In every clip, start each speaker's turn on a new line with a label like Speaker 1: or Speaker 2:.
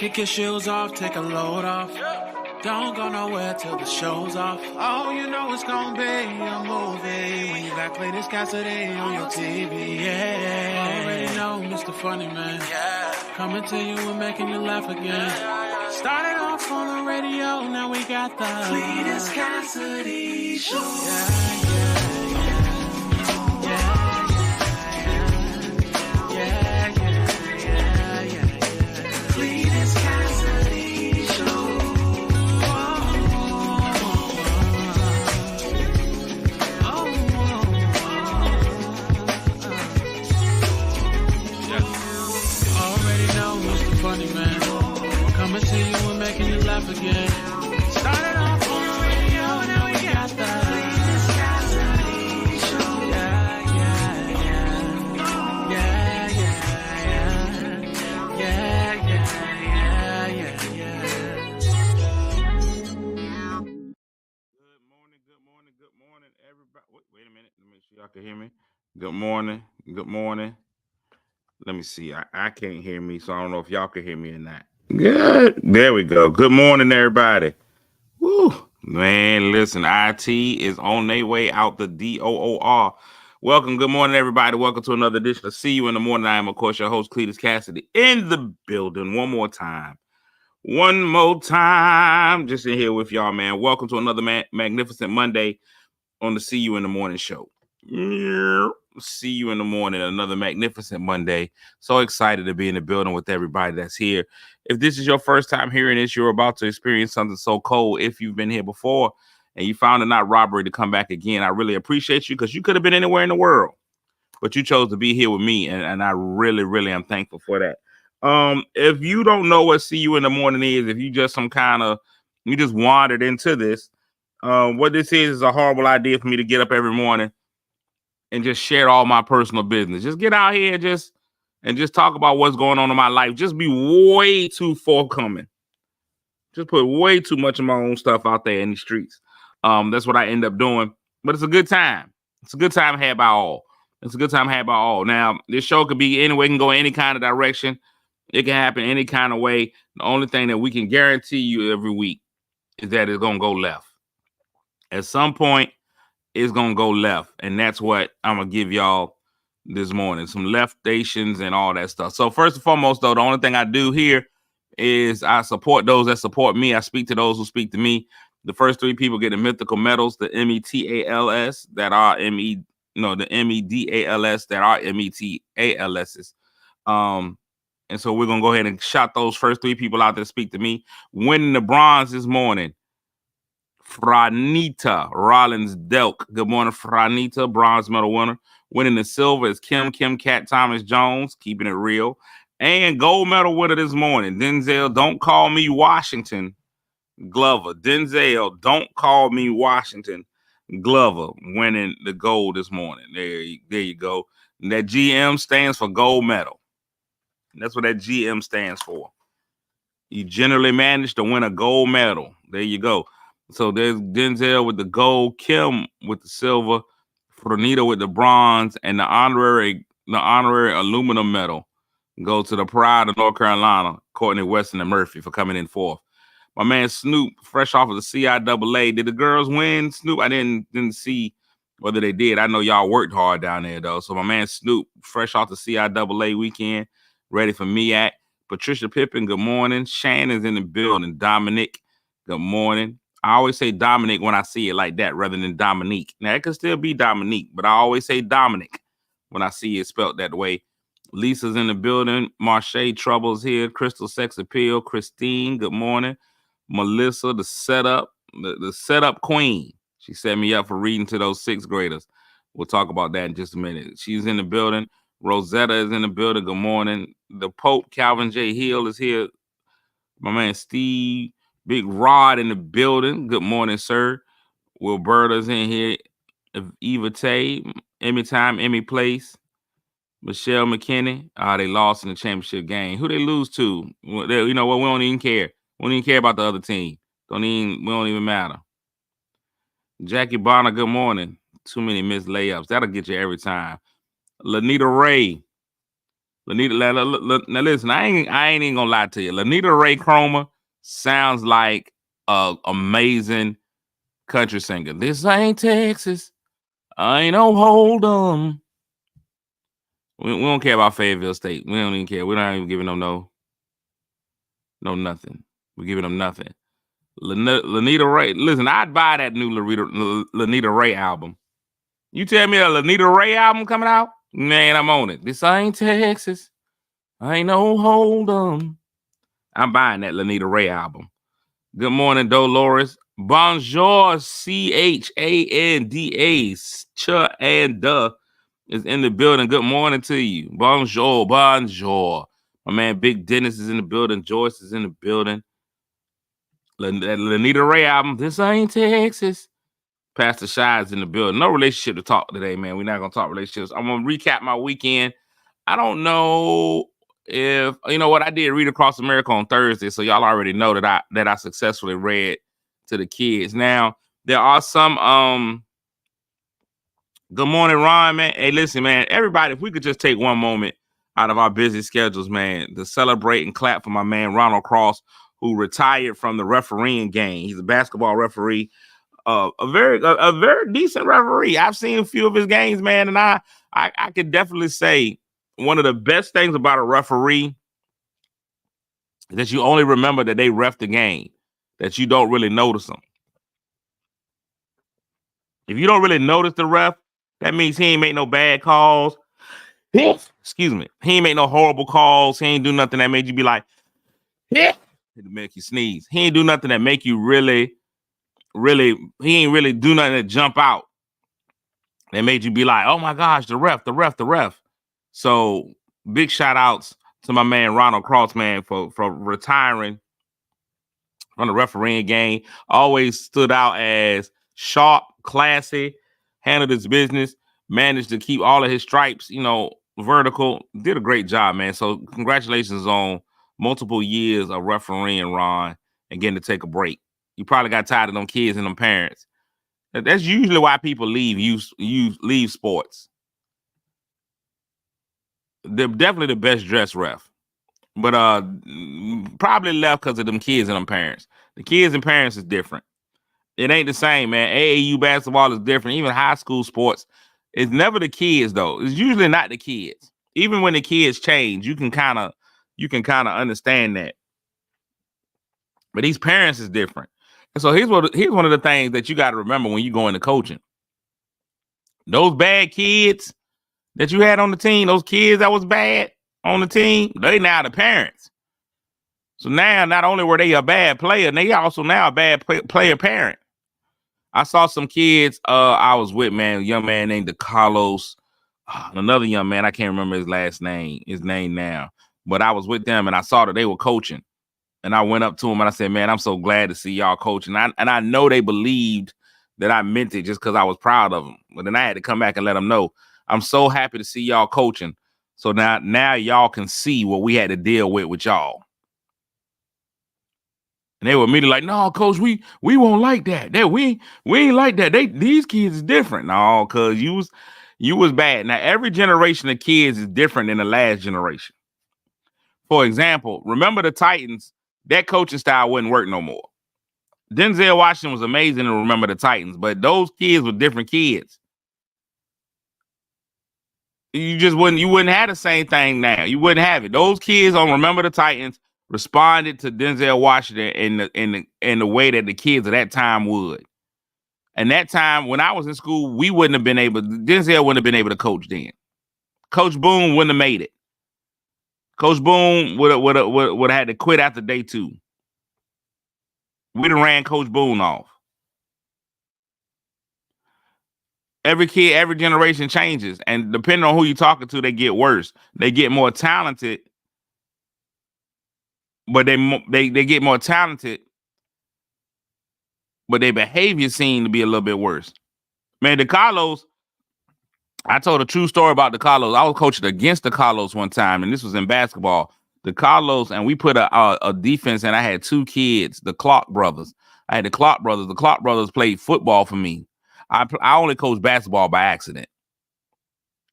Speaker 1: Kick your shoes off, take a load off. Don't go nowhere till the show's off. Oh, you know it's gonna be a movie when you got Cletus Cassidy on your TV. Yeah, already know Mr. Funny Man. Coming to you and making you laugh again. Started off on the radio, now we got the Cletus Cassidy Show. Coming to you and making you laugh again. Started off on the radio, now we got the Cletus Cassidy Show.
Speaker 2: Good morning, everybody. Wait a minute, let me make sure y'all can hear me. Good morning. Let me see. I can't hear me, so I don't know if y'all can hear me or not. Good. There we go. Good morning, everybody. Woo. Man, listen, IT is on their way out the DOOR. Welcome. Good morning, everybody. Welcome to another edition of See You in the Morning. I am, of course, your host, Cletus Cassidy, in the building. One more time. Just in here with y'all, man. Welcome to another magnificent Monday on the See You in the Morning show. See you in the morning, another magnificent Monday. So excited to be in the building with everybody that's here. If this is your first time hearing this, you're about to experience something so cold. If you've been here before and you found it not robbery to come back again, I really appreciate you because you could have been anywhere in the world, but you chose to be here with me, and I really, really am thankful for that. If you don't know what See You in the Morning is, if you just you just wandered into this, what this is a horrible idea for me to get up every morning and just share all my personal business. Just get out here and just talk about what's going on in my life. Just be way too forthcoming. Just put way too much of my own stuff out there in the streets. That's what I end up doing. But it's a good time. It's a good time had by all. Now, this show could be anyway, it can go any kind of direction. It can happen any kind of way. The only thing that we can guarantee you every week is that it's going to go left. At some point, it's going to go left. And that's what I'm going to give y'all this morning. Some left stations and all that stuff. So first and foremost, though, the only thing I do here is I support those that support me. I speak to those who speak to me. The first three people get the mythical medals, the METALS that are the MEDALS that are METALSs. And so we're going to go ahead and shout those first three people out that speak to me. Winning the bronze this morning, Franita Rollins Delk. Good morning, Franita, bronze medal winner. Winning the silver is Kim Cat Thomas Jones, keeping it real. And gold medal winner this morning, Denzel Don't Call Me Washington Glover. Denzel Don't Call Me Washington Glover winning the gold this morning. There you go. And that GM stands for gold medal. That's what that GM stands for. You generally managed to win a gold medal. There you go. So there's Denzel with the gold, Kim with the silver, Franita with the bronze, and the honorary aluminum medal go to the Pride of North Carolina, Courtney Weston and Murphy, for coming in fourth. My man Snoop, fresh off of the CIAA. Did the girls win, Snoop? I didn't see whether they did. I know y'all worked hard down there, though. So my man Snoop, fresh off the CIAA weekend, ready for MEAC. Patricia Pippen, good morning. Shannon's in the building. Dominic, good morning. I always say Dominic when I see it like that rather than Dominique. Now, it could still be Dominique, but I always say Dominic when I see it spelled that way. Lisa's in the building. Marche Trouble's here. Crystal Sex Appeal. Christine, good morning. Melissa, the setup queen. She set me up for reading to those sixth graders. We'll talk about that in just a minute. She's in the building. Rosetta is in the building. Good morning. The Pope, Calvin J. Hill, is here. My man Steve, Big Rod in the building. Good morning, sir. Wilberta's in here. Eva Tay, Emmy Time, Emmy Place. Michelle McKinney. They lost in the championship game. Who they lose to? You know what? We don't even care. We don't even care about the other team. We don't even matter. Jackie Bonner, good morning. Too many missed layups. That'll get you every time. Lanita Ray. Now listen, I ain't even gonna lie to you. Lanita Ray Cromer sounds like a amazing country singer. This ain't Texas. I ain't no hold 'em. We don't care about Fayetteville State. We don't even care. We're not even giving them no nothing. We're giving them nothing. Lanita Ray. Listen, I'd buy that new Lanita Ray album. You tell me a Lanita Ray album coming out? Man, I'm on it. This ain't Texas. I ain't no hold 'em. I'm buying that Lanita Ray album. Good morning, Dolores. Bonjour, Chanda. Cha and duh is in the building. Good morning to you. Bonjour. My man Big Dennis is in the building. Joyce is in the building. Lanita Ray album. This ain't Texas. Pastor Shy is in the building. No relationship to talk today, man. We're not gonna talk relationships. I'm gonna recap my weekend. I don't know if you know what I did. Read Across America on Thursday, so y'all already know that I successfully read to the kids. Now there are some good morning, Ron, man. Hey, listen, man. Everybody, if we could just take one moment out of our busy schedules, man, to celebrate and clap for my man Ronald Cross, who retired from the refereeing game. He's a basketball referee. A very decent referee. I've seen a few of his games, man, and I could definitely say one of the best things about a referee is that you only remember that they ref the game, that you don't really notice them. If you don't really notice the ref, that means he ain't make no bad calls. Excuse me. He ain't make no horrible calls. He ain't do nothing that made you be like, to make you sneeze. He ain't do nothing that make you really, he ain't really do nothing to jump out. They made you be like, oh my gosh, the ref. So big shout outs to my man Ronald Cross, man, for retiring from the refereeing game. Always stood out as sharp, classy, handled his business, managed to keep all of his stripes, vertical. Did a great job, man. So congratulations on multiple years of refereeing, Ron, and getting to take a break. You probably got tired of them kids and them parents. That's usually why people leave sports. They're definitely the best dressed ref, but probably left because of them kids and them parents. The kids and parents is different. It ain't the same, man. AAU basketball is different. Even high school sports, it's never the kids though. It's usually not the kids. Even when the kids change, you can kind of understand that. But these parents is different. And so here's one of the things that you got to remember when you go into coaching. Those bad kids that you had on the team, those kids that was bad on the team, they now the parents. So now not only were they a bad player, they also now a bad player parent. I saw some kids I was with, man, a young man named DeCarlos, another young man, I can't remember his name now, but I was with them and I saw that they were coaching. And I went up to him and I said, man, I'm so glad to see y'all coaching. And I know they believed that I meant it just because I was proud of them. But then I had to come back and let them know, I'm so happy to see y'all coaching. So now y'all can see what we had to deal with y'all. And they were immediately like, no, coach, we won't like that. We ain't like that. These kids is different. No, because you was bad. Now, every generation of kids is different than the last generation. For example, remember the Titans, that coaching style wouldn't work no more. Denzel Washington was amazing to remember the Titans, but those kids were different kids. You wouldn't have the same thing now. You wouldn't have it. Those kids on Remember the Titans responded to Denzel Washington in the way that the kids of that time would. And that time when I was in school, Denzel wouldn't have been able to coach then. Coach Boone wouldn't have made it. Coach Boone would have had to quit after day 2. We'd have ran Coach Boone off. Every kid, every generation changes. And depending on who you're talking to, they get worse. They get more talented, but they get more talented, but their behavior seemed to be a little bit worse. Man, DeCarlos, I told a true story about DeCarlos. I was coaching against DeCarlos one time, and this was in basketball. DeCarlos, and we put a defense, and I had 2 kids, the Clark brothers. I had the Clark brothers. The Clark brothers played football for me. I only coached basketball by accident.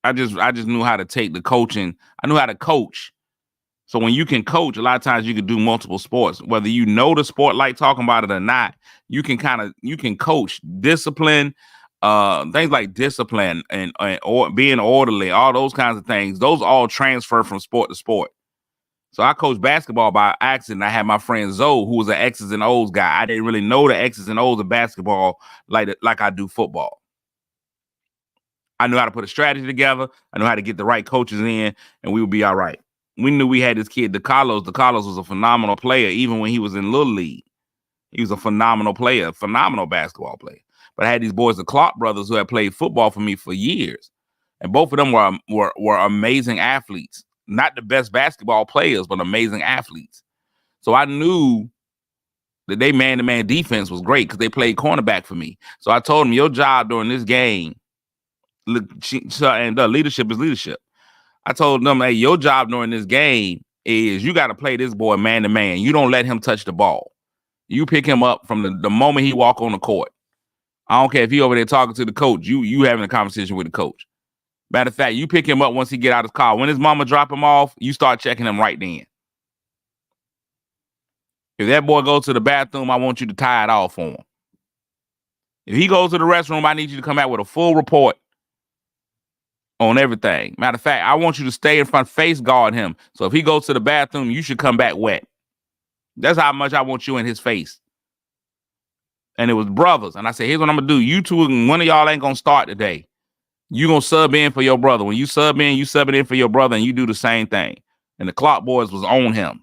Speaker 2: I just knew how to take the coaching. I knew how to coach. So when you can coach, a lot of times you can do multiple sports. Whether you know the sport like talking about it or not, you can coach discipline, things like discipline and or being orderly, all those kinds of things. Those all transfer from sport to sport. So I coached basketball by accident. I had my friend Zoe, who was an X's and O's guy. I didn't really know the X's and O's of basketball like I do football. I knew how to put a strategy together. I knew how to get the right coaches in, and we would be all right. We knew we had this kid, DeCarlos. DeCarlos was a phenomenal player, even when he was in Little League. He was a phenomenal player, phenomenal basketball player. But I had these boys, the Clark brothers, who had played football for me for years. And both of them were amazing athletes. Not the best basketball players, but amazing athletes. So I knew that they man-to-man defense was great because they played cornerback for me. So I told them, your job during this game, and leadership is leadership. I told them, hey, your job during this game is you got to play this boy man-to-man. You don't let him touch the ball. You pick him up from the moment he walk on the court. I don't care if he over there talking to the coach. You having a conversation with the coach. Matter of fact, you pick him up once he get out of his car. When his mama drop him off, you start checking him right then. If that boy goes to the bathroom, I want you to tie it off for him. If he goes to the restroom, I need you to come out with a full report on everything. Matter of fact, I want you to stay in front, face guard him. So if he goes to the bathroom, you should come back wet. That's how much I want you in his face. And it was brothers. And I said, here's what I'm going to do. You two, one of y'all ain't going to start today. You going to sub in for your brother. When you sub in, you sub it in for your brother, and you do the same thing. And the Clark boys was on him.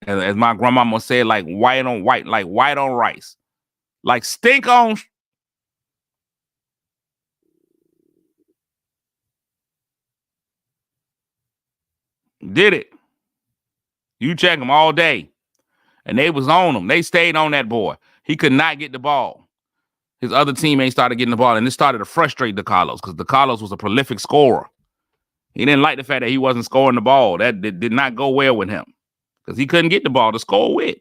Speaker 2: As my grandmama said, like white on white, like white on rice. Like stink on. Did it. You check him all day. And they was on him. They stayed on that boy. He could not get the ball. His other teammates started getting the ball, and it started to frustrate DeCarlos because DeCarlos was a prolific scorer. He didn't like the fact that he wasn't scoring the ball. That did not go well with him because he couldn't get the ball to score with.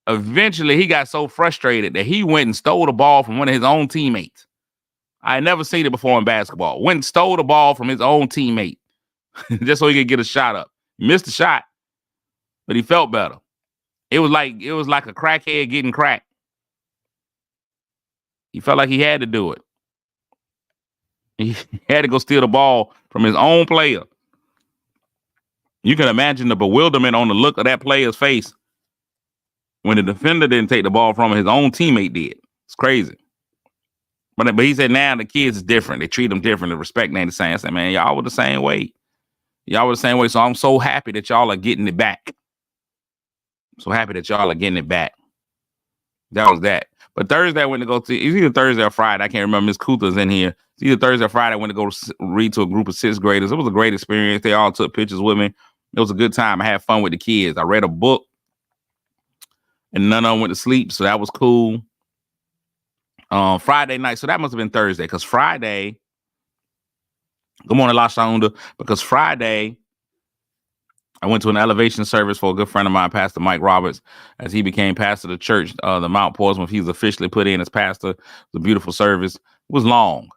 Speaker 2: Eventually, he got so frustrated that he went and stole the ball from one of his own teammates. I had never seen it before in basketball. Went and stole the ball from his own teammate just so he could get a shot up. He missed the shot, but he felt better. It was like a crackhead getting cracked. He felt like he had to do it. He had to go steal the ball from his own player. You can imagine the bewilderment on the look of that player's face when the defender didn't take the ball from him, his own teammate did. It's crazy. But he said now the kids is different. They treat them different. The respect ain't the same. I said, man, y'all were the same way. Y'all were the same way. So I'm so happy that y'all are getting it back. So happy that y'all are getting it back. That was that. But Thursday I went to go to, it's either Thursday or Friday. I can't remember. Miss Kutha's in here. It's either Thursday or Friday. I went to go read to a group of sixth graders. It was a great experience. They all took pictures with me. It was a good time. I had fun with the kids. I read a book and none of them went to sleep. So that was cool. Friday night. So that must have been Thursday because Friday, good morning, La Shonda, because Friday, I went to an elevation service for a good friend of mine, Pastor Mike Roberts, as he became pastor of the church, the Mount Portsmouth. He was officially put in as pastor. It was a beautiful service. It was long.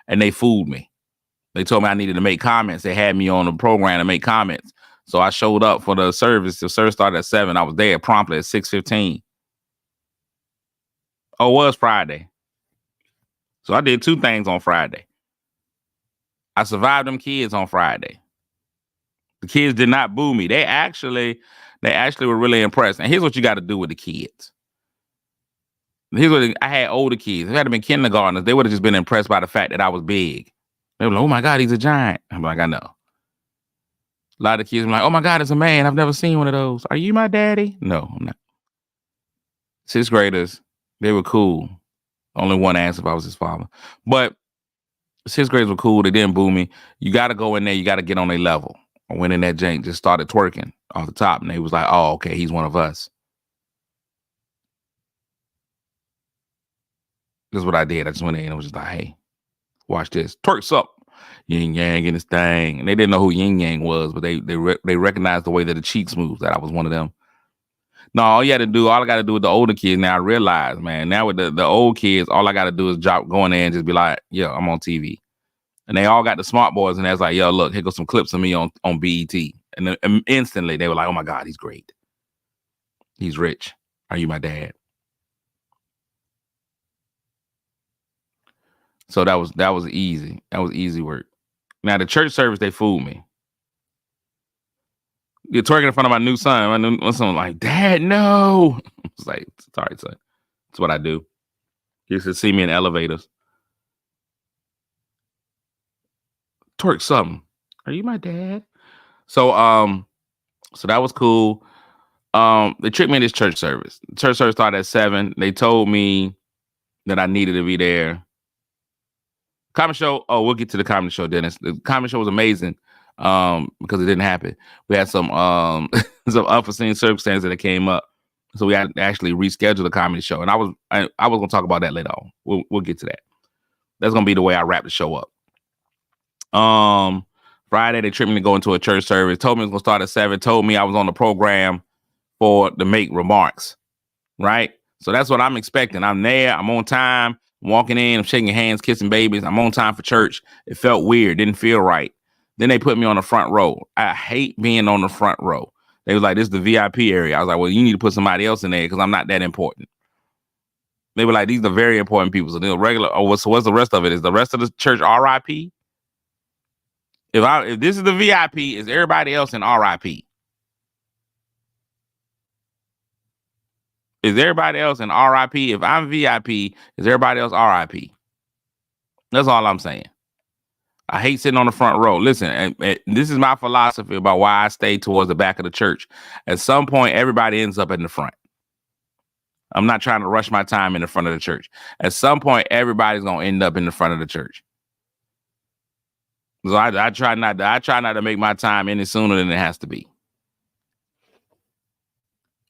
Speaker 2: And they fooled me. They told me I needed to make comments. They had me on the program to make comments. So I showed up for the service. The service started at 7. I was there promptly at 6:15. Oh, it was Friday. So I did 2 things on Friday. I survived them kids on Friday. The kids did not boo me. They actually were really impressed. And here's what you got to do with the kids. Here's what I had older kids. If it had been kindergartners, they would have just been impressed by the fact that I was big. They were like, oh my God, he's a giant. I'm like, I know. A lot of kids were like, oh my God, it's a man. I've never seen one of those. Are you my daddy? No, I'm not. 6th graders, they were cool. Only one asked if I was his father. But 6th graders were cool. They didn't boo me. You got to go in there. You got to get on their level. I went in that jank, just started twerking off the top. And they was like, oh, okay, he's one of us. This is what I did. I just went in and was just like, hey, watch this. Twerk's up. Yin Yang and this thing. And they didn't know who Yin Yang was, but they recognized the way that the cheeks moved, that I was one of them. No, all I got to do with the older kids now, I realize, man, now with the old kids, all I got to do is go in there and just be like, yeah, I'm on TV. And they all got the smart boys, and that's like, yo, look, here goes some clips of me on BET. And then instantly they were like, oh my God, he's great. He's rich. Are you my dad? So that was easy. That was easy work. Now the church service, they fooled me. You're twerking in front of my new son. My son was like, Dad, no. I was like, sorry, son. That's what I do. He used to see me in elevators. Twerk something. Are you my dad? So that was cool. They tricked me in this church service. The church service started at 7. They told me that I needed to be there. Comedy show. Oh, we'll get to the comedy show, Dennis. The comedy show was amazing because it didn't happen. We had some unforeseen circumstances that came up, so we had to actually reschedule the comedy show. And I was going to talk about that later on. We'll get to that. That's going to be the way I wrap the show up. Friday they tricked me to go into a church service. Told me it was going to start at 7. Told me I was on the program to make remarks. Right. So that's what I'm expecting. I'm there. I'm on time. I'm walking in, I'm shaking hands, kissing babies. I'm on time for church. It felt weird. Didn't feel right. Then they put me on the front row. I hate being on the front row. They was like, this is the VIP area. I was like, well, you need to put somebody else in there because I'm not that important. They were like, these are very important people. So they're regular. Oh, what's the rest of it? Is the rest of the church RIP? If this is the VIP, is everybody else in RIP? Is everybody else in RIP? If I'm VIP, is everybody else RIP? That's all I'm saying. I hate sitting on the front row. Listen, and this is my philosophy about why I stay towards the back of the church. At some point, everybody ends up in the front. I'm not trying to rush my time in the front of the church. At some point, everybody's going to end up in the front of the church. So I try not to make my time any sooner than it has to be.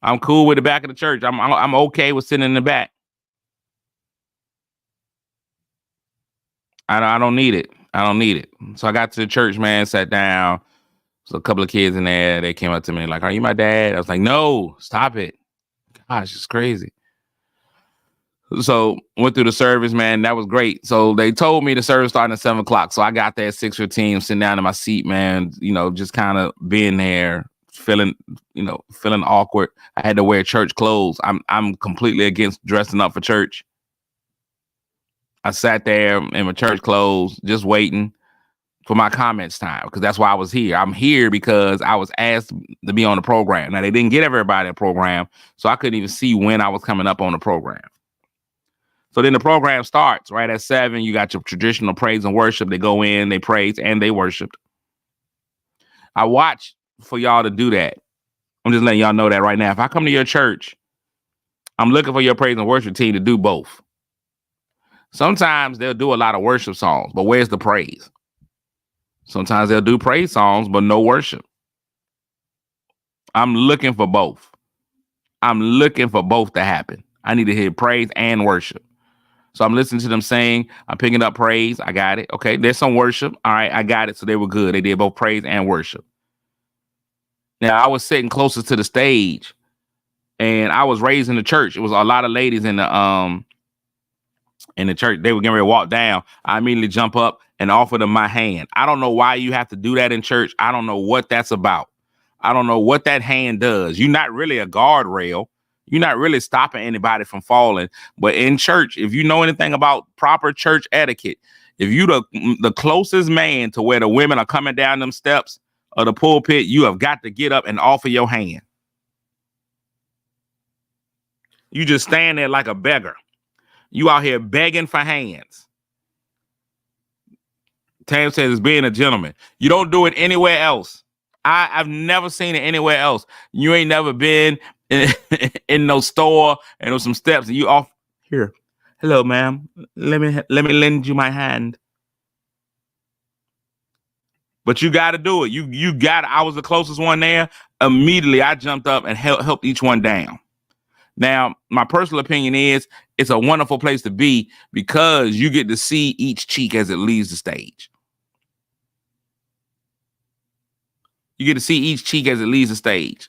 Speaker 2: I'm cool with the back of the church. I'm okay with sitting in the back. I don't need it. I don't need it. So I got to the church, man, sat down. So a couple of kids in there, they came up to me like, are you my dad? I was like, no, stop it. Gosh, it's crazy. So went through the service, man. That was great. So they told me the service started at 7:00. So I got there at 6:15, sitting down in my seat, man, just kind of being there, feeling awkward. I had to wear church clothes. I'm completely against dressing up for church. I sat there in my church clothes, just waiting for my comments time, because that's why I was here. I'm here because I was asked to be on the program. Now, they didn't get everybody a program, so I couldn't even see when I was coming up on the program. So then the program starts right at 7. You got your traditional praise and worship. They go in, they praise, and they worshiped. I watch for y'all to do that. I'm just letting y'all know that right now. If I come to your church, I'm looking for your praise and worship team to do both. Sometimes they'll do a lot of worship songs, but where's the praise? Sometimes they'll do praise songs, but no worship. I'm looking for both. I'm looking for both to happen. I need to hear praise and worship. So I'm listening to them sing. I'm picking up praise. I got it. Okay, there's some worship. All right, I got it. So they were good. They did both praise and worship. Now, I was sitting closest to the stage, and I was raised in the church. It was a lot of ladies in the church. They were getting ready to walk down. I immediately jump up and offer them my hand. I don't know why you have to do that in church. I don't know what that's about. I don't know what that hand does. You're not really a guardrail. You're not really stopping anybody from falling. But in church, if you know anything about proper church etiquette, if you the closest man to where the women are coming down them steps of the pulpit, you have got to get up and offer your hand. You just stand there like a beggar. You out here begging for hands. Tam says it's being a gentleman. You don't do it anywhere else. I've never seen it anywhere else. You ain't never been in no store and there's some steps and you off here. Hello, ma'am. Let me lend you my hand. But you got to do it. You got. I was the closest one there. Immediately, I jumped up and helped each one down. Now, my personal opinion is it's a wonderful place to be because you get to see each cheek as it leaves the stage. You get to see each cheek as it leaves the stage.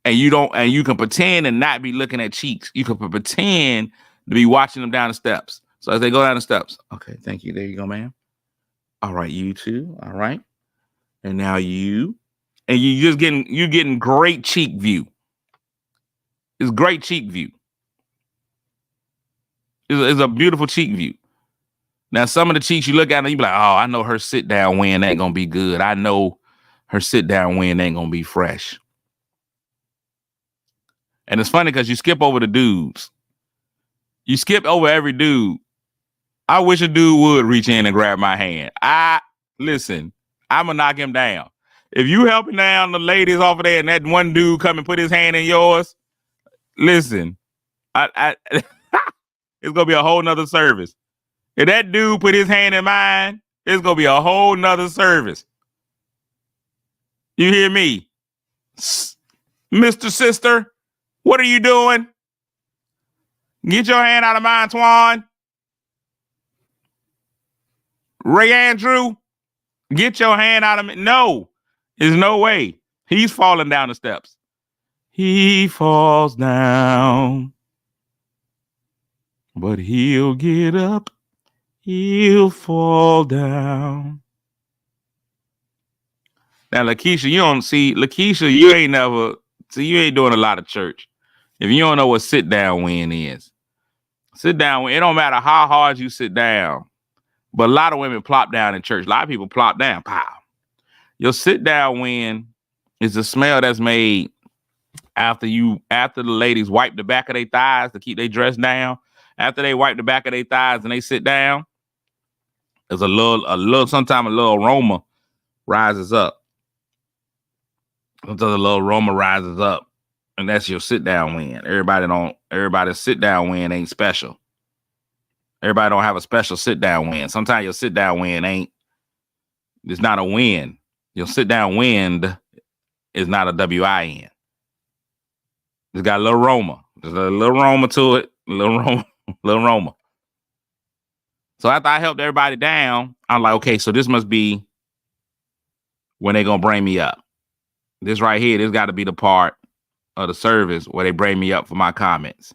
Speaker 2: and you can pretend and not be looking at cheeks. You can pretend to be watching them down the steps. So as they go down the steps, okay, thank you. There you go, ma'am. All right, you too. All right. And now you. And you're getting great cheek view. It's great cheek view. It's a beautiful cheek view. Now, some of the cheeks you look at and you be like, oh, I know her sit down win ain't gonna be good. I know her sit down win ain't gonna be fresh. And it's funny because you skip over the dudes. You skip over every dude. I wish a dude would reach in and grab my hand. Listen, I'm gonna knock him down. If you helping down the ladies off of there and that one dude come and put his hand in yours, listen, it's gonna be a whole nother service. If that dude put his hand in mine, it's gonna be a whole nother service. You hear me? Mr. Sister, what are you doing? Get your hand out of mine, Twan. Ray Andrew, get your hand out of me. No, there's no way. He's falling down the steps. He falls down, but he'll get up. He'll fall down. Now, Lakeisha, you ain't doing a lot of church. If you don't know what sit down win is, sit down win, it don't matter how hard you sit down, but a lot of women plop down in church. A lot of people plop down, pow. Your sit down win is the smell that's made after the ladies wipe the back of their thighs to keep their dress down. After they wipe the back of their thighs and they sit down, there's sometimes a little aroma rises up. Sometimes a little aroma rises up, and that's your sit down win. Everybody's sit down win ain't special. Everybody don't have a special sit down win. Sometimes your sit down win it's not a win. Your sit down win is not a WIN. It's got a little aroma. There's a little aroma to it. Little aroma. So after I helped everybody down, I'm like, okay, so this must be when they're going to bring me up. This right here, this got to be the part of the service where they bring me up for my comments.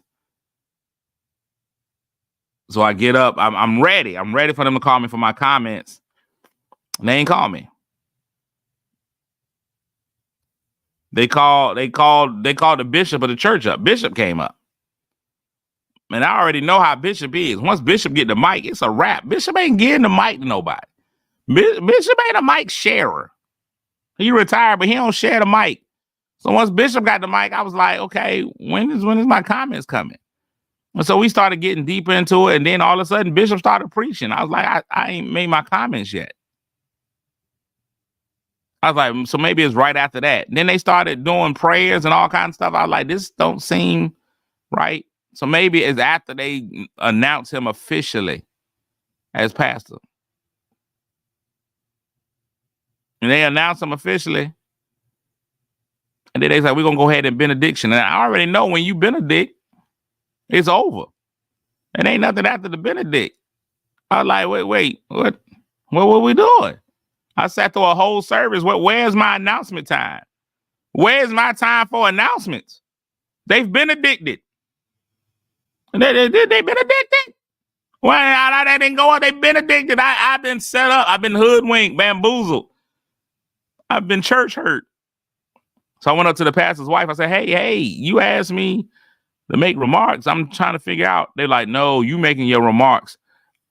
Speaker 2: So I get up. I'm ready. I'm ready for them to call me for my comments. And they ain't call me. They called the bishop of the church up. Bishop came up. And I already know how Bishop is. Once Bishop get the mic, it's a wrap. Bishop ain't getting the mic to nobody. Bishop ain't a mic sharer. He retired, but he don't share the mic. So once Bishop got the mic, I was like, okay, when is my comments coming? And so we started getting deeper into it. And then all of a sudden, Bishop started preaching. I was like, I ain't made my comments yet. I was like, so maybe it's right after that. Then they started doing prayers and all kinds of stuff. I was like, this don't seem right. So maybe it's after they announce him officially as pastor. And they announce him officially. And then they say, we're going to go ahead and benediction. And I already know when you benedict, it's over. It ain't nothing after the benedict. I was like, wait, what were we doing? I sat through a whole service. Where's my announcement time? Where's my time for announcements? They've benedicted. And they benedicted? Well, I didn't go on. They benedicted. I've been set up. I've been hoodwinked, bamboozled. I've been church hurt. So I went up to the pastor's wife. I said, hey, you asked me to make remarks. I'm trying to figure out. They're like, no, you making your remarks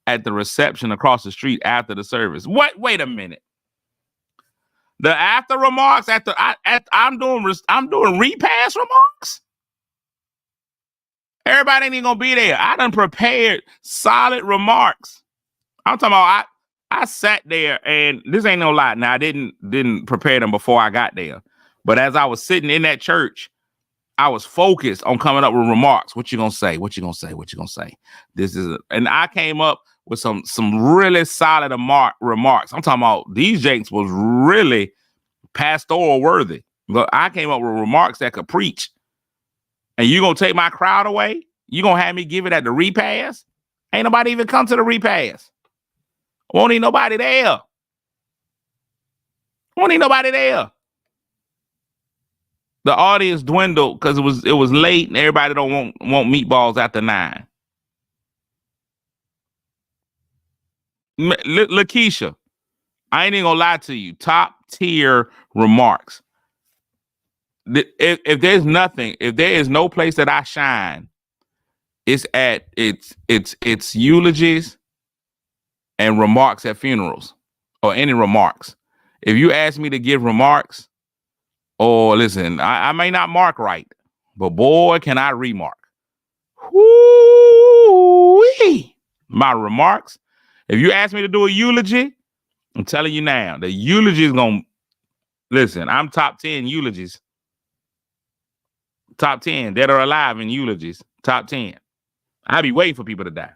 Speaker 2: at the reception across the street after the service. What? Wait a minute. The after remarks I'm doing repass remarks. Everybody ain't even gonna be there. I done prepared solid remarks. I'm talking about I sat there, and this ain't no lie. Now I didn't prepare them before I got there, but as I was sitting in that church, I was focused on coming up with remarks. What you gonna say? What you gonna say? What you gonna say? And I came up with some really solid remarks. I'm talking about these jakes was really pastoral worthy. But I came up with remarks that could preach. And you gonna take my crowd away? You gonna have me give it at the repass? Ain't nobody even come to the repass. Won't need nobody there. The audience dwindled because it was late and everybody don't want meatballs after 9. Lakeisha, I ain't even gonna lie to you. Top tier remarks. If there's nothing, if there is no place that I shine, it's at it's eulogies and remarks at funerals or any remarks. If you ask me to give remarks, or listen, I may not mark right, but boy, can I remark. Woo-wee. My remarks. If you ask me to do a eulogy, I'm telling you now, the eulogy is gonna listen. I'm top 10 eulogies. Top 10 dead or alive in eulogies. Top 10. I be waiting for people to die.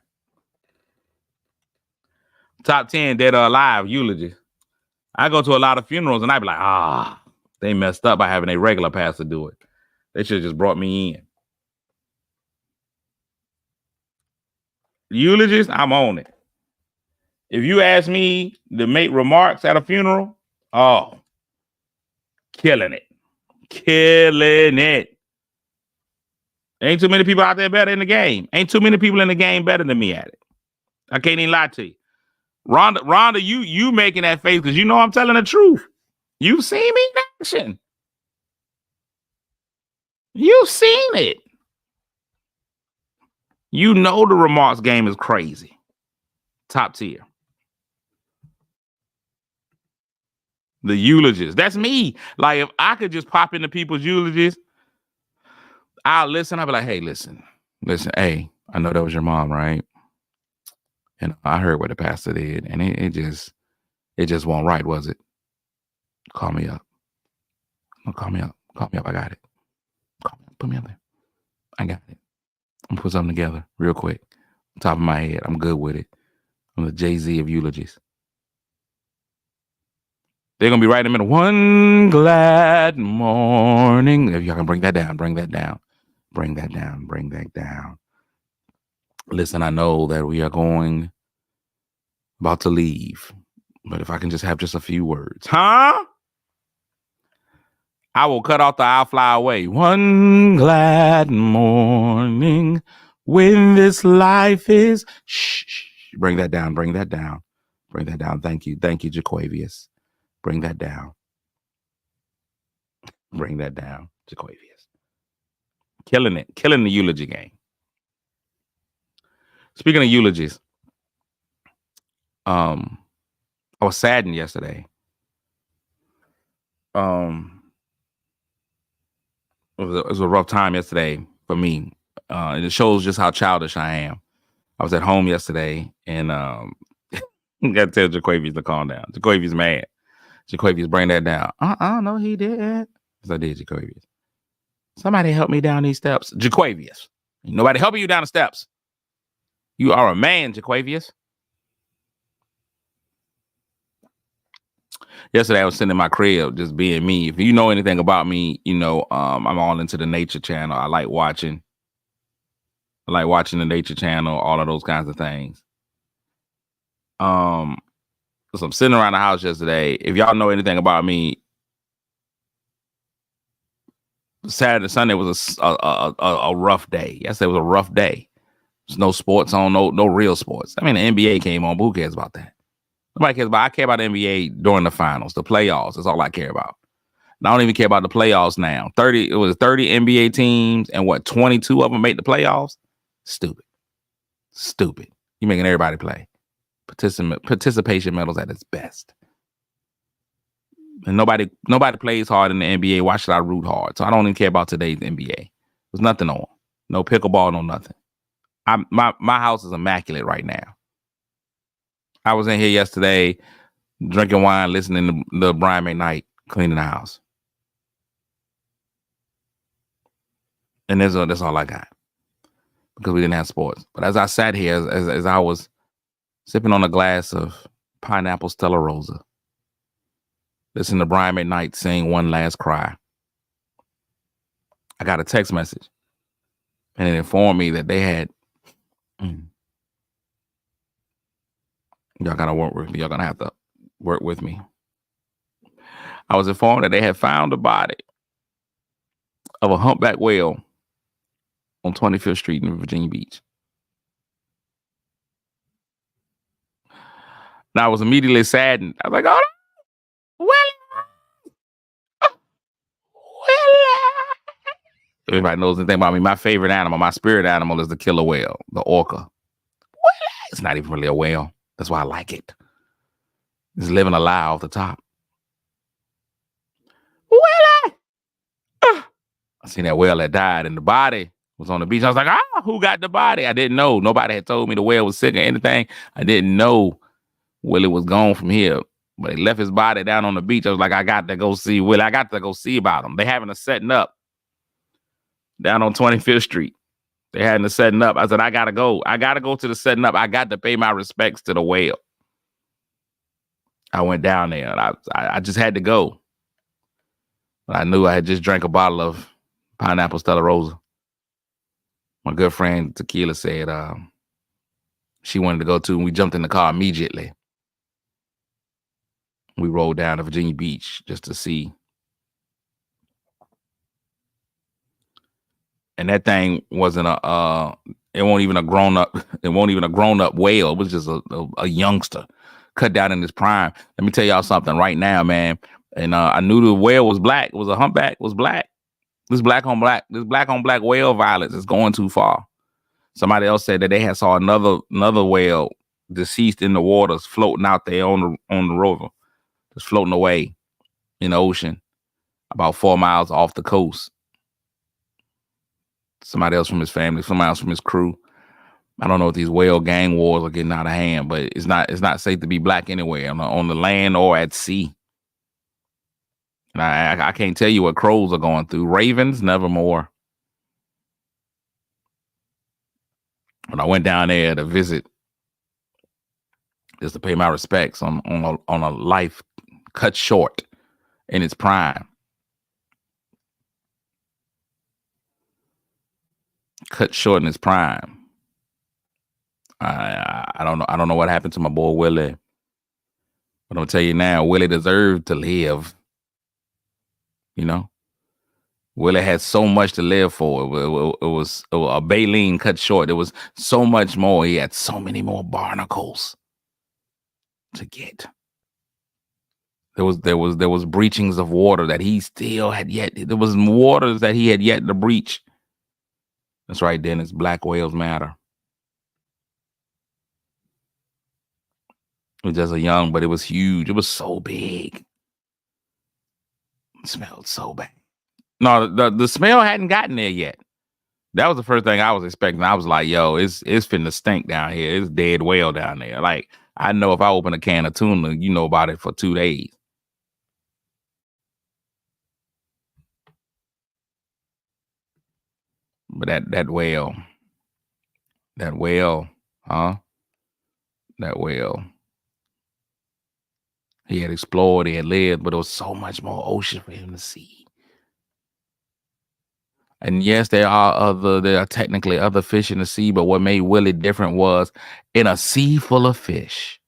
Speaker 2: Top 10 dead or alive eulogies. I go to a lot of funerals and I be like, they messed up by having a regular pastor do it. They should have just brought me in. Eulogies, I'm on it. If you ask me to make remarks at a funeral, killing it. Killing it. Ain't too many people out there better in the game. Ain't too many people in the game better than me at it. I can't even lie to you. Rhonda, you making that face because you know I'm telling the truth. You've seen me in action. You've seen it. You know the remarks game is crazy. Top tier. The eulogies. That's me. Like, if I could just pop into people's eulogies, I'll listen. I'll be like, hey, listen. Hey, I know that was your mom, right? And I heard what the pastor did, and it just wasn't right, was it? Call me up. No, call me up. Call me up. I got it. Call me up. Put me up there. I got it. I'm gonna put something together real quick. On top of my head. I'm good with it. I'm the Jay-Z of eulogies. They're gonna be right in the middle. One glad morning. If y'all can bring that down, bring that down. Bring that down. Bring that down. Listen, I know that we are about to leave. But if I can just have just a few words. Huh? I will cut off the I'll fly away. One glad morning when this life is. Shh. Bring that down. Bring that down. Bring that down. Thank you. Thank you, Jaquavius. Bring that down. Bring that down, Jaquavius. Killing it. Killing the eulogy game. Speaking of eulogies, I was saddened yesterday. It was a rough time yesterday for me. And it shows just how childish I am. I was at home yesterday and got to tell Jaquavius to calm down. Jaquavius mad. Jaquavius, bring that down. No, he didn't. Yes, I did, Jaquavius. Somebody help me down these steps. Jaquavius. Nobody helping you down the steps. You are a man, Jaquavius. Yesterday, I was sitting in my crib, just being me. If you know anything about me, you know I'm all into the nature channel. I like watching the nature channel, all of those kinds of things. So I'm sitting around the house yesterday. If y'all know anything about me, Saturday, Sunday was a rough day. Yesterday was a rough day. There's no sports on, no real sports. I mean, the NBA came on, but who cares about that? Nobody cares about. I care about the NBA during the finals, the playoffs. That's all I care about. And I don't even care about the playoffs now. It was 30 NBA teams, and 22 of them made the playoffs. Stupid. You're making everybody play. Participation medals at its best. And nobody plays hard in the NBA. Why should I root hard? So I don't even care about today's NBA. There's nothing on. No pickleball, no nothing. My house is immaculate right now. I was in here yesterday drinking wine, listening to the Brian McKnight, cleaning the house. And that's all I got. Because we didn't have sports. But as I sat here, as I was sipping on a glass of pineapple Stella Rosa, listening to Brian McKnight sing One Last Cry, I got a text message. And it informed me that they had... Y'all gotta work with me. Y'all gonna have to work with me. I was informed that they had found a body of a humpback whale on 25th Street in Virginia Beach. And I was immediately saddened. I was like, oh, Willie. Everybody knows anything about me. My favorite animal, my spirit animal is the killer whale, the orca. It's not even really a whale. That's why I like it. It's living alive off the top. Willie! I seen that whale that died and the body was on the beach. I was like, who got the body? I didn't know. Nobody had told me the whale was sick or anything. I didn't know Willie was gone from here. But he left his body down on the beach. I was like, I got to go see Willie. I got to go see about him. They having a setting up down on 25th Street. They having a setting up. I said, I got to go. I got to go to the setting up. I got to pay my respects to the whale. I went down there and I just had to go. But I knew I had just drank a bottle of pineapple Stella Rosa. My good friend Tequila said she wanted to go too, and we jumped in the car immediately. We rolled down to Virginia Beach just to see. And that thing wasn't it won't even a grown up whale. It was just a youngster cut down in his prime. Let me tell y'all something right now, man. And I knew the whale was black. It was a humpback. It was black. This black on black whale violence is going too far. Somebody else said that they had saw another whale deceased in the waters floating out there on the river, just floating away in the ocean about 4 miles off the coast. Somebody else from his family, somebody else from his crew. I don't know if these whale gang wars are getting out of hand, but it's not safe to be black anywhere on the land or at sea. And I can't tell you what crows are going through. Ravens, nevermore. When I went down there to visit, just to pay my respects on a life cut short in its prime. Cut short in its prime. I don't know what happened to my boy Willie. But I'm gonna tell you now, Willie deserved to live. You know, Willie had so much to live for. It was a baleen cut short. There was so much more. He had so many more barnacles to get. There was breachings of water that he still had yet. There was waters that he had yet to breach. That's right, Dennis. Black whales matter. It was just a young, but it was huge. It was so big. It smelled so bad. No, the smell hadn't gotten there yet. That was the first thing I was expecting. I was like, yo, it's finna stink down here. It's dead whale down there. Like, I know if I open a can of tuna, you know about it for 2 days. But that whale, huh? That whale. He had explored, he had lived, but there was so much more ocean for him to see. And yes, there are technically other fish in the sea, but what made Willie different was in a sea full of fish.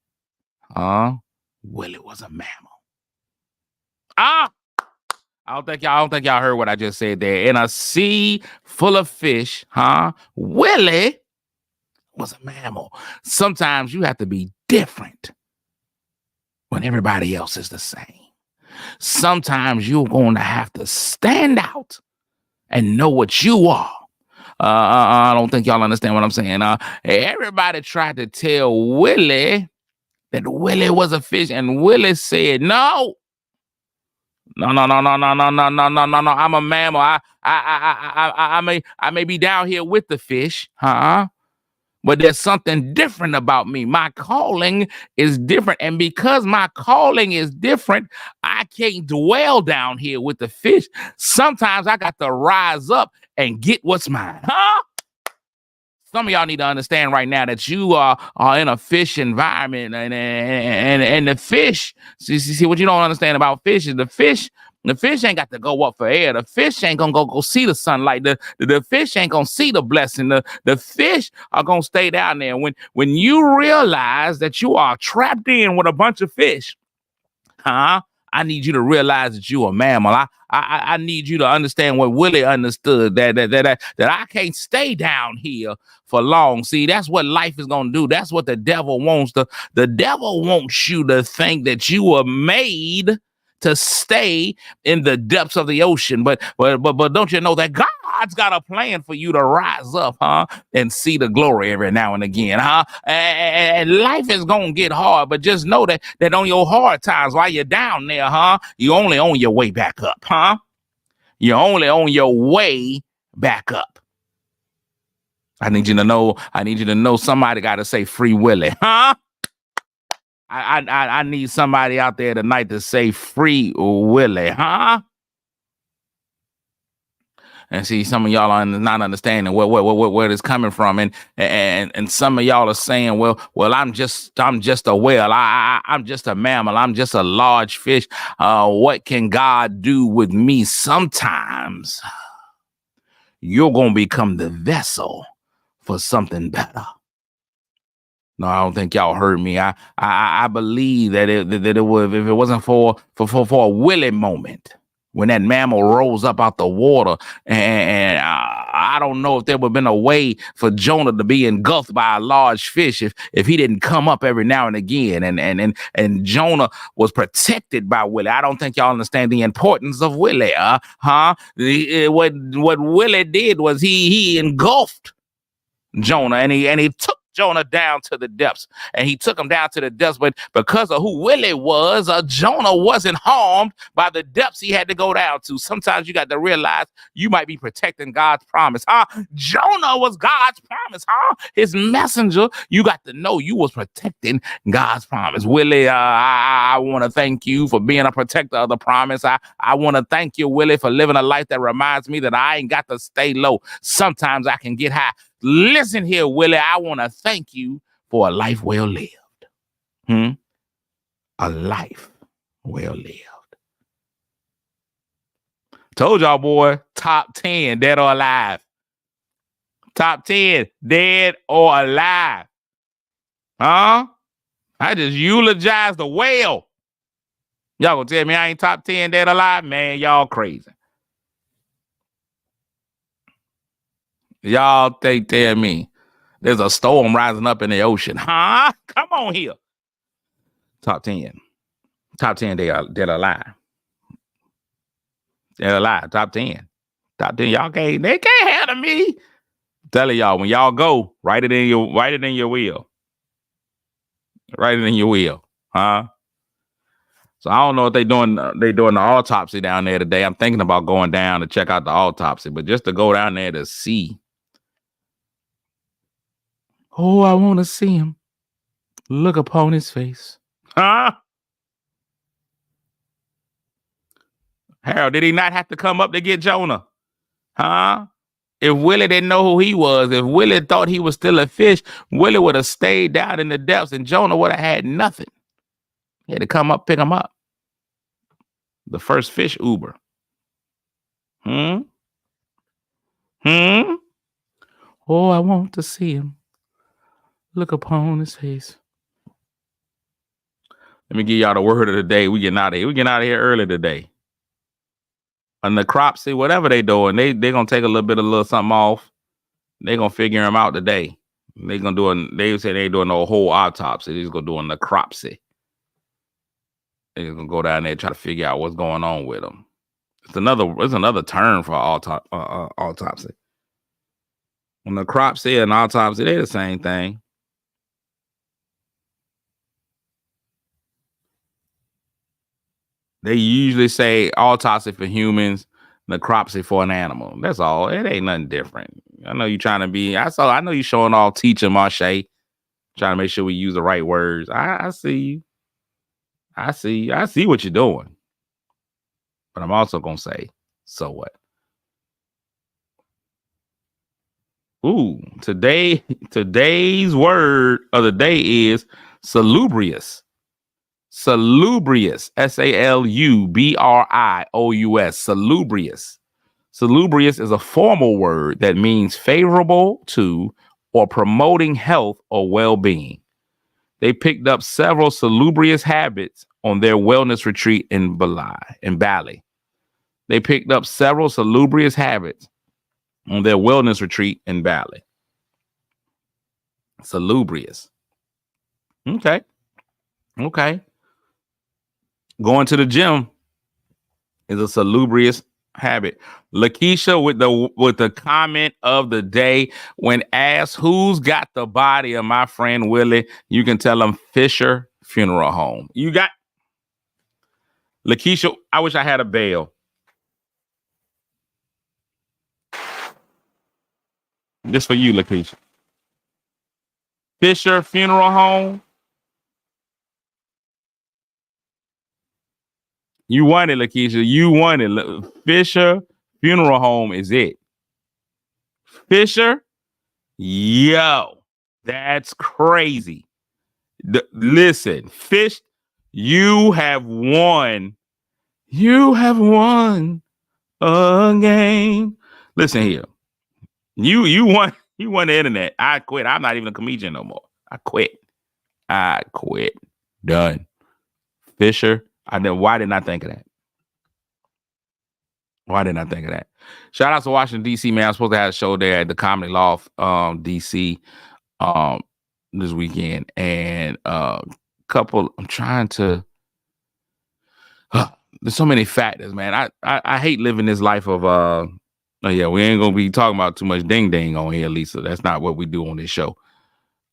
Speaker 2: Willie was a mammal. I don't think y'all heard what I just said there. In a sea full of fish, Willie was a mammal. Sometimes you have to be different when everybody else is the same. Sometimes you're going to have to stand out and know what you are. I don't think y'all understand what I'm saying. Everybody tried to tell Willie that Willie was a fish, and Willie said, no. I'm a mammal. I may be down here with the fish, but there's something different about me. My calling is different. And because my calling is different, I can't dwell down here with the fish. Sometimes I got to rise up and get what's mine. Some of y'all need to understand right now that you are in a fish environment, and the fish. See what you don't understand about fish is the fish ain't got to go up for air. The fish ain't gonna go see the sunlight. The fish ain't gonna see the blessing. The fish are gonna stay down there. When you realize that you are trapped in with a bunch of fish, I I need you to realize that you're a mammal. I need you to understand what Willie understood, that I can't stay down here for long. See, that's what life is going to do. That's what the devil wants. The devil wants you to think that you were made to stay in the depths of the ocean. But don't you know that God's got a plan for you to rise up, and see the glory every now and again, And life is gonna get hard, but just know that on your hard times, while you're down there, you only on your way back up, You're only on your way back up. I need you to know somebody got to say free Willie, I need somebody out there tonight to say free Willie, And see, some of y'all are not understanding where it's coming from, and some of y'all are saying, well, I'm just a whale, I'm just a mammal, I'm just a large fish. What can God do with me? Sometimes you're gonna become the vessel for something better. No, I don't think y'all heard me. I believe that it would, if it wasn't for a Willie moment, when that mammal rose up out the water, and I don't know if there would have been a way for Jonah to be engulfed by a large fish if he didn't come up every now and again, and Jonah was protected by Willie. I don't think y'all understand the importance of Willie, What Willie did was he engulfed Jonah, and he took Jonah down to the depths, and he took him down to the depths. But because of who Willie was, Jonah wasn't harmed by the depths he had to go down to. Sometimes you got to realize you might be protecting God's promise, Jonah was God's promise, his messenger. You got to know you was protecting God's promise. Willie, I want to thank you for being a protector of the promise. I want to thank you, Willie, for living a life that reminds me that I ain't got to stay low. Sometimes I can get high. Listen here, Willie, I want to thank you for a life well lived. A life well lived. Told y'all, boy, top 10, dead or alive. Top 10, dead or alive. I just eulogized the whale. Y'all gonna tell me I ain't top 10, dead or alive? Man, y'all crazy. Y'all tell me there's a storm rising up in the ocean. Come on here. Top 10. Top 10, dead or alive. Dead or alive. Top 10. Top 10. They can't handle me. I'm telling y'all, when y'all go, write it in your wheel. Write it in your wheel. So I don't know if they doing the autopsy down there today. I'm thinking about going down to check out the autopsy, but just to go down there to see. Oh, I want to see him. Look upon his face. Harold, did he not have to come up to get Jonah? If Willie didn't know who he was, if Willie thought he was still a fish, Willie would have stayed down in the depths, and Jonah would have had nothing. He had to come up, pick him up. The first fish Uber. Oh, I want to see him. Look upon his face. Let me give y'all the word of the day. We getting out of here. We getting out of here early today. On the necropsy, whatever they doing, they gonna take a little something off. They gonna figure him out today. They say they ain't doing no whole autopsy. They just gonna do a necropsy. They gonna go down there and try to figure out what's going on with them. It's another term for autopsy. A necropsy and autopsy, they the same thing. They usually say autopsy for humans, necropsy for an animal. That's all. It ain't nothing different. I know you trying to be. I know you showing all teacher marche, trying to make sure we use the right words. I see you. I see what you're doing. But I'm also gonna say, so what? Ooh, today's word of the day is salubrious. Salubrious, Salubrious, salubrious. Salubrious is a formal word that means favorable to or promoting health or well-being. They picked up several salubrious habits on their wellness retreat in Bali. They picked up several salubrious habits on their wellness retreat in Bali. Salubrious. Okay. Okay. Going to the gym is a salubrious habit. Lakeisha with the comment of the day when asked who's got the body of my friend Willie, you can tell them Fisher Funeral Home. You got Lakeisha. I wish I had a bell. This for you, Lakeisha. Fisher Funeral Home. You won it, Lakeisha. You won it. Fisher Funeral Home is it. Fisher, yo, that's crazy. Listen, Fish, you have won. You have won a game. Listen here. You won. You won the internet. I quit. I'm not even a comedian no more. I quit. Done. Fisher. Why didn't I think of that? Why didn't I think of that? Shout out to Washington, D.C., man. I'm supposed to have a show there at the Comedy Loft, D.C. This weekend. And I'm trying to there's so many factors, man. I hate living this life of we ain't gonna be talking about too much ding ding on here, Lisa. That's not what we do on this show.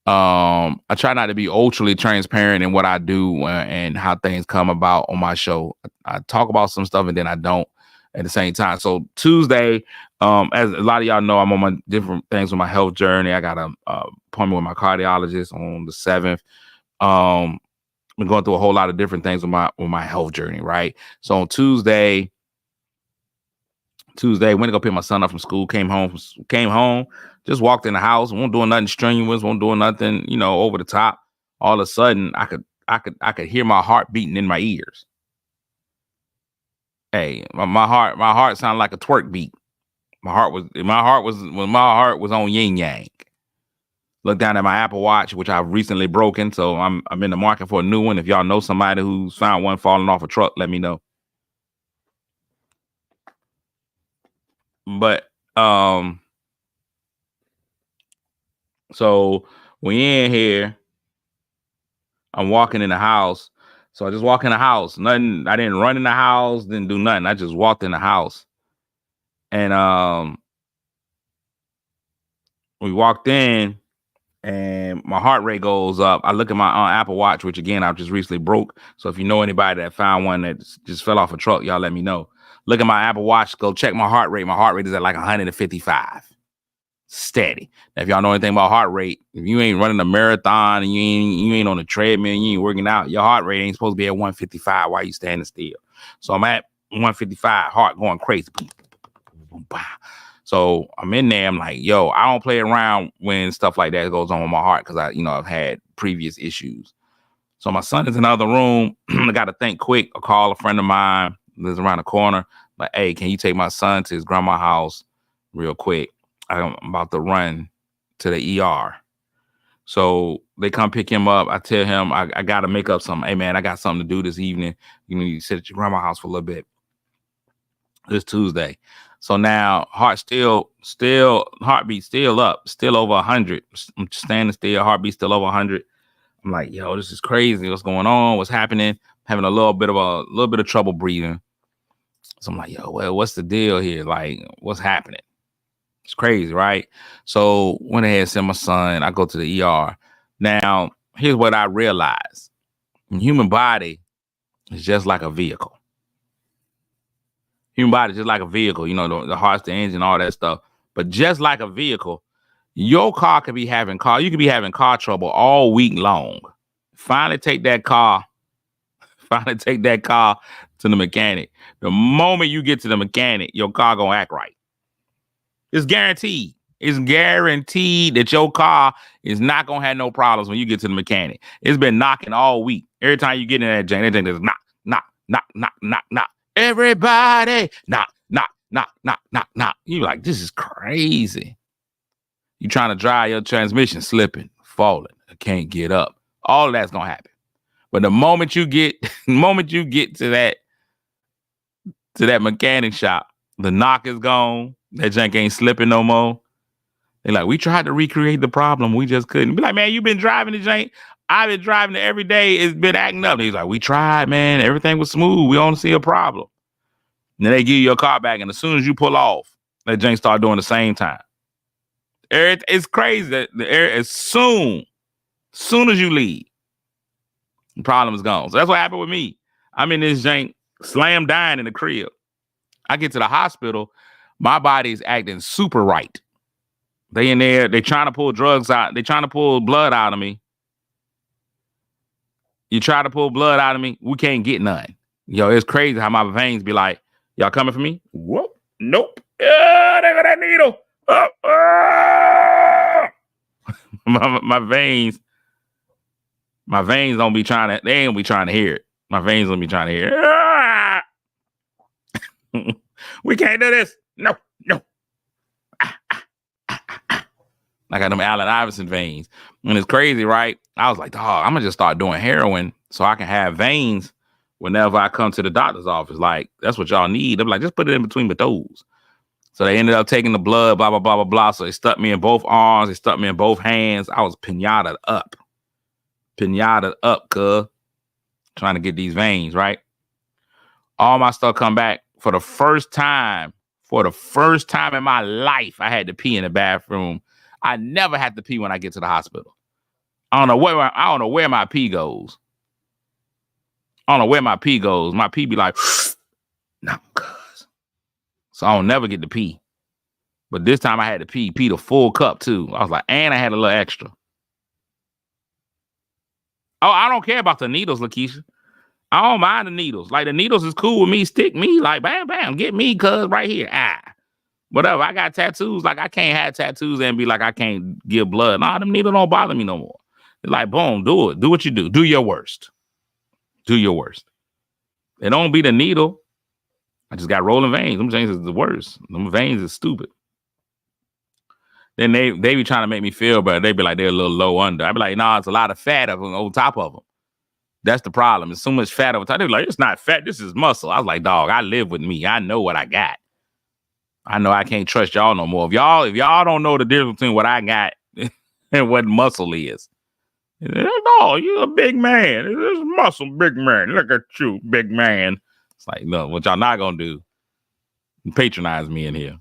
Speaker 2: I try not to be ultra transparent in what I do and how things come about on my show. I talk about some stuff and then I don't at the same time. So Tuesday, as a lot of y'all know, I'm on my different things with my health journey. I got an appointment with my cardiologist on the 7th. Been going through a whole lot of different things with my health journey, right? So on Tuesday, went to go pick my son up from school, came home, just walked in the house, won't doing nothing strenuous, won't doing nothing, over the top. All of a sudden, I could hear my heart beating in my ears. Hey, my heart sounded like a twerk beat. My heart was on yin yang. Look down at my Apple Watch, which I've recently broken, so I'm in the market for a new one. If y'all know somebody who's found one falling off a truck, let me know. But so we in here. I'm walking in the house. So I just walk in the house. Nothing. I didn't run in the house. Didn't do nothing. I just walked in the house, and we walked in. And my heart rate goes up. I look at my Apple Watch, which again, I just recently broke. So if you know anybody that found one that just fell off a truck, y'all let me know. Look at my Apple Watch, go check my heart rate. My heart rate is at like 155. Steady. Now, if y'all know anything about heart rate, if you ain't running a marathon and you ain't on the treadmill, and you ain't working out, your heart rate ain't supposed to be at 155 while you standing still. So I'm at 155, heart going crazy. Boom, boom, boom, boom. So I'm in there. I'm like, yo, I don't play around when stuff like that goes on with my heart because I've had previous issues. So my son is in the other room. I got to think quick. I call a friend of mine lives around the corner. Like, hey, can you take my son to his grandma's house real quick? I'm about to run to the ER. So they come pick him up. I tell him I got to make up something. Hey, man, I got something to do this evening. You need to sit at your grandma's house for a little bit. This Tuesday. So now heartbeat still up, still over 100. I'm standing still, heartbeat still over 100. I'm like, yo, this is crazy. What's going on? What's happening? Having a little bit of trouble breathing. So I'm like, yo, well, what's the deal here? Like, what's happening? It's crazy, right? So went ahead and sent my son. I go to the ER. Now, here's what I realized. The human body is just like a vehicle. Human body is just like a vehicle, the heart's the engine, all that stuff. But just like a vehicle, your car could be having car trouble all week long. Finally take that car to the mechanic. The moment you get to the mechanic, your car gonna act right. It's guaranteed. It's guaranteed that your car is not gonna have no problems when you get to the mechanic. It's been knocking all week. Every time you get in that thing is knock, knock, knock, knock, knock, knock. Everybody, knock, knock, knock, knock, knock, knock. You like, this is crazy. You trying to drive your transmission, slipping, falling. I can't get up. All of that's gonna happen. But the moment you get to that mechanic shop, the knock is gone. That jank ain't slipping no more. They're like, we tried to recreate the problem. We just couldn't. Be like, man, you've been driving the jank. I've been driving it every day. It's been acting up. And he's like, we tried, man. Everything was smooth. We don't see a problem. And then they give you your car back. And as soon as you pull off, that jank start doing the same time. It's crazy that as soon as you leave, the problem is gone. So that's what happened with me. I'm in this jank, slam dying in the crib. I get to the hospital. My body's acting super right. They in there, they trying to pull drugs out. They trying to pull blood out of me. You try to pull blood out of me, we can't get none. Yo, it's crazy how my veins be like, y'all coming for me? Whoop, nope. They got that needle. My veins don't be trying to, they ain't be trying to hear it. My veins don't be trying to hear it. We can't do this. No. I got them Allen Iverson veins. And it's crazy, right? I was like, dog, I'm going to just start doing heroin so I can have veins whenever I come to the doctor's office. Like, that's what y'all need. They're like, just put it in between my toes. So they ended up taking the blood, blah, blah, blah, blah, blah. So they stuck me in both arms. They stuck me in both hands. I was pinataed up, cuz. Trying to get these veins, right? All my stuff come back. For the first time in my life, I had to pee in the bathroom. I never had to pee when I get to the hospital. I don't know where my pee goes. My pee be like, no, cuz. So I don't never get to pee. But this time I had to pee the full cup too. I was like, and I had a little extra. Oh, I don't care about the needles, Lakeisha. I don't mind the needles. Like, the needles is cool with me. Stick me, like, bam, bam, get me, cuz, right here. Whatever. I got tattoos. Like, I can't have tattoos and be like, I can't give blood. Nah, them needles don't bother me no more. It's like, boom, do it. Do what you do. Do your worst. It don't be the needle. I just got rolling veins. Them veins is the worst. Them veins is stupid. Then they be trying to make me feel better. They be like, they're a little low under. I be like, nah, it's a lot of fat on top of them. That's the problem. It's so much fat over top. They be like, it's not fat. This is muscle. I was like, dog, I live with me. I know what I got. I know I can't trust y'all no more. If y'all don't know the difference between what I got and what muscle is. No, you're a big man. It's muscle, big man. Look at you, big man. It's like, no, what y'all not gonna do? Patronize me in here.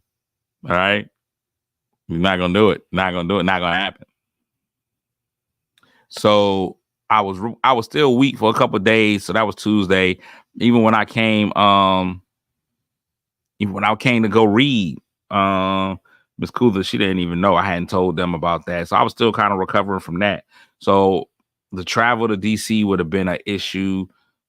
Speaker 2: All right? You're not gonna do it. Not gonna happen. So I was still weak for a couple of days. So that was Tuesday. Even when I came to go read, Miss Kuther, she didn't even know. I hadn't told them about that. So I was still kind of recovering from that. So the travel to DC would have been an issue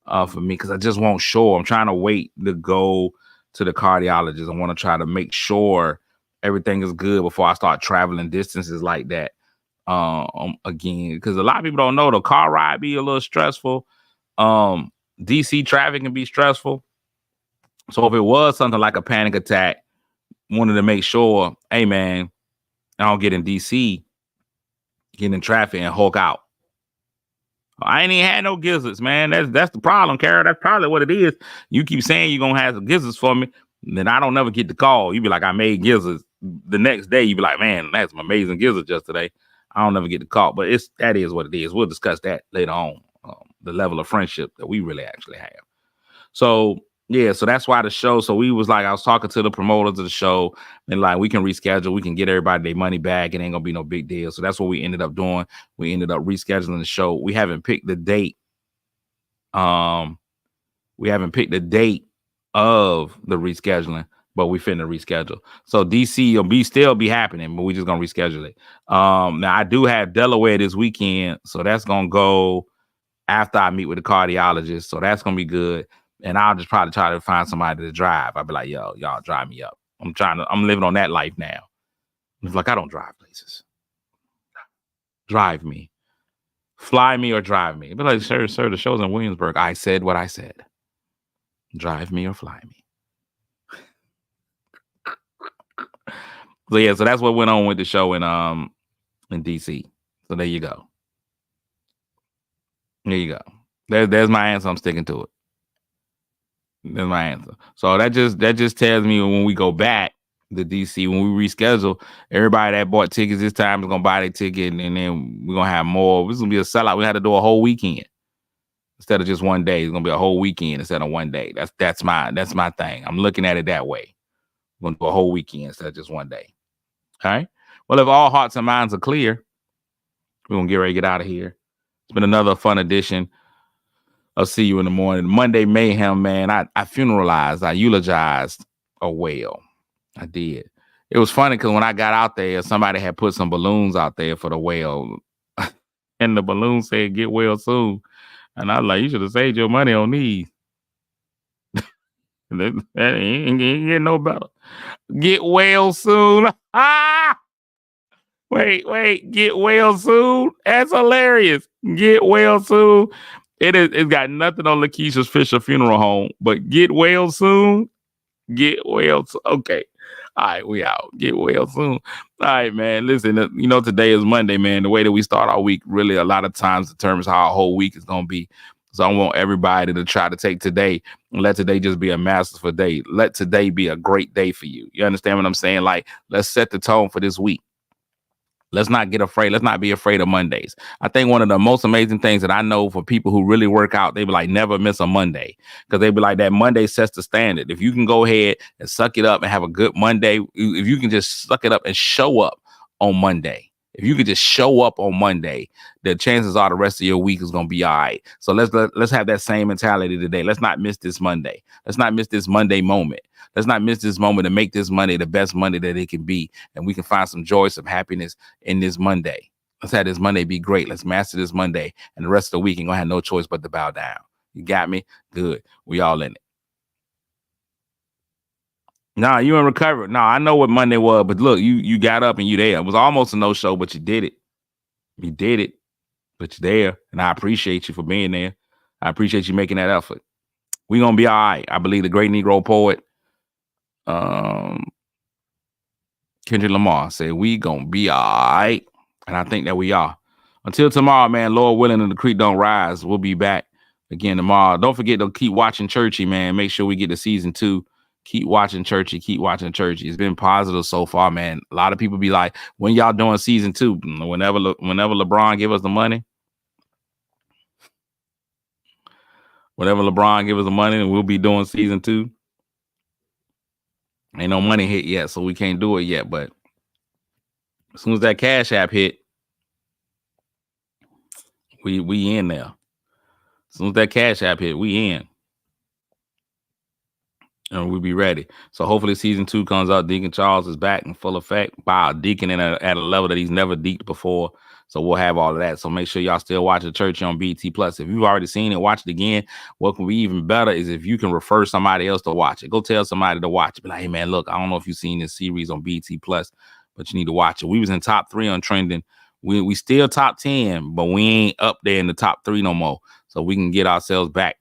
Speaker 2: for me because I just won't sure. I'm trying to wait to go to the cardiologist. I want to try to make sure everything is good before I start traveling distances like that again. Because a lot of people don't know the car ride be a little stressful. DC traffic can be stressful. So if it was something like a panic attack, wanted to make sure, hey man, I don't get in DC, get in traffic and Hulk out. I ain't even had no gizzards, man. That's the problem, Carol. That's probably what it is. You keep saying you're gonna have some gizzards for me, then I don't never get the call. You be like, I made gizzards. The next day, you be like, man, that's some amazing gizzards just today. I don't never get the call, but that is what it is. We'll discuss that later on. The level of friendship that we really actually have. So yeah, so that's why the show. So we was like, I was talking to the promoters of the show, and like, we can reschedule, we can get everybody their money back. It ain't gonna be no big deal. So that's what we ended up doing. We ended up rescheduling the show. We haven't picked the date. We haven't picked the date of the rescheduling, but we finna reschedule. So DC will still be happening, but we just gonna reschedule it. Now I do have Delaware this weekend, so that's gonna go after I meet with the cardiologist. So that's gonna be good. And I'll just probably try to find somebody to drive. I'll be like, yo, y'all drive me up. I'm living on that life now. It's like, I don't drive places. Drive me. Fly me or drive me. But like, sir, the show's in Williamsburg. I said what I said. Drive me or fly me. So yeah, so that's what went on with the show in DC. So there you go. There you go. There's my answer. I'm sticking to it. That's my answer. So that just tells me when we go back to DC, when we reschedule, everybody that bought tickets this time is gonna buy their ticket, and then we're gonna have more. This is gonna be a sellout. We had to do a whole weekend instead of just one day. It's gonna be a whole weekend instead of one day. That's my thing. I'm looking at it that way. We're gonna do a whole weekend instead of just one day. All right. Well, if all hearts and minds are clear, we're gonna get ready to get out of here. It's been another fun edition. I'll see you in the morning. Monday Mayhem, man. I funeralized. I eulogized a whale. I did. It was funny because when I got out there, somebody had put some balloons out there for the whale. And the balloon said, "Get well soon." And I was like, you should have saved your money on these. that ain't getting no better. Get well soon. Ah! Wait. Get well soon. That's hilarious. Get well soon. It's got nothing on Lakeisha's Fisher funeral home, but get well soon. Get well. Okay. All right, we out. Get well soon. All right, man. Listen, today is Monday, man. The way that we start our week really a lot of times determines how our whole week is going to be. So I want everybody to try to take today and let today just be a masterful day. Let today be a great day for you. You understand what I'm saying? Like, let's set the tone for this week. Let's not get afraid. Let's not be afraid of Mondays. I think one of the most amazing things that I know for people who really work out, they be like, never miss a Monday. Because they be like, that Monday sets the standard. If you can go ahead and suck it up and have a good Monday, if you can just suck it up and show up on Monday, if you can just show up on Monday, the chances are the rest of your week is going to be all right. So let's have that same mentality today. Let's not miss this Monday. Let's not miss this Monday moment. Let's not miss this moment to make this Monday the best Monday that it can be. And we can find some joy, some happiness in this Monday. Let's have this Monday be great. Let's master this Monday. And the rest of the week ain't going to have no choice but to bow down. You got me? Good. We all in it. Nah, you in recovery. No, I know what Monday was, but look, you got up and you there. It was almost a no-show, but you did it. You did it, but you're there. And I appreciate you for being there. I appreciate you making that effort. We're going to be all right. I believe the great Negro poet, Kendrick Lamar, said we gonna be all right, and I think that we are. Until tomorrow, man, Lord willing and the creek don't rise, we'll be back again tomorrow. Don't forget to keep watching Churchy, man. Make sure we get to season 2. Keep watching Churchy. Keep watching Churchy. It's been positive so far, man. A lot of people be like, when y'all doing season 2? Whenever LeBron give us the money. Whenever LeBron give us the money, we'll be doing season 2. Ain't no money hit yet, so we can't do it yet. But as soon as that Cash App hit, we in there. As soon as that Cash App hit, we in. And we'll be ready. So hopefully season 2 comes out. Deacon Charles is back in full effect by a deacon at a level that he's never deeked before. So we'll have all of that. So make sure y'all still watch the church on BT Plus. If you've already seen it, watch it again. What can be even better is if you can refer somebody else to watch it. Go tell somebody to watch it. Be like, hey man, look, I don't know if you've seen this series on BT Plus, but you need to watch it. We was in top 3 on trending. We still top 10, but we ain't up there in the top 3 no more. So we can get ourselves back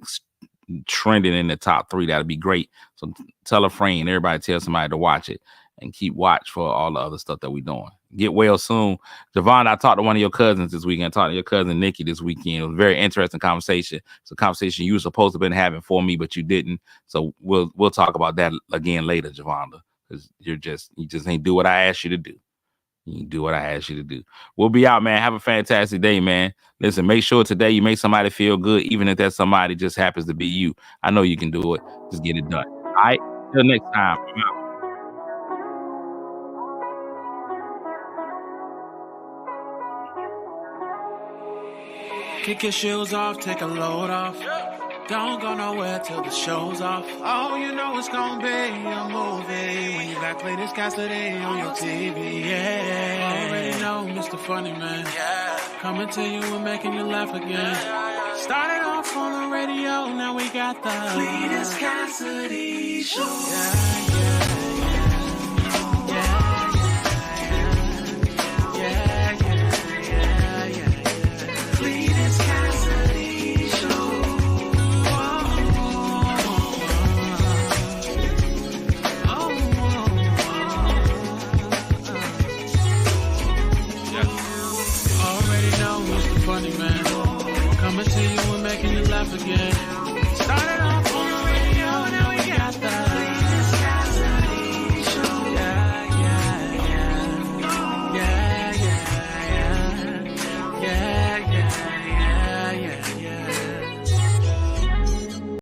Speaker 2: trending in the top 3. That'd be great. So tell a friend, everybody tell somebody to watch it and keep watch for all the other stuff that we're doing. Get well soon. Javon, I talked to one of your cousins this weekend. I talked to your cousin Nikki this weekend. It was a very interesting conversation. It's a conversation you were supposed to have been having for me, but you didn't. So we'll talk about that again later, Javonda, because you just ain't do what I asked you to do. You do what I asked you to do. We'll be out, man. Have a fantastic day, man. Listen, make sure today you make somebody feel good, even if that somebody just happens to be you. I know you can do it. Just get it done. All right? Till next time. I'm out.
Speaker 1: Kick your shoes off, take a load off. Don't go nowhere till the show's off. Oh, you know it's gonna be a movie when you got play this Cassidy on your TV. Yeah, already know Mr. Funny Man. Coming to you and making you laugh again. Started off on the radio, now we got the Cletus Cassidy Show. Funny Man, coming to you and making you laugh again.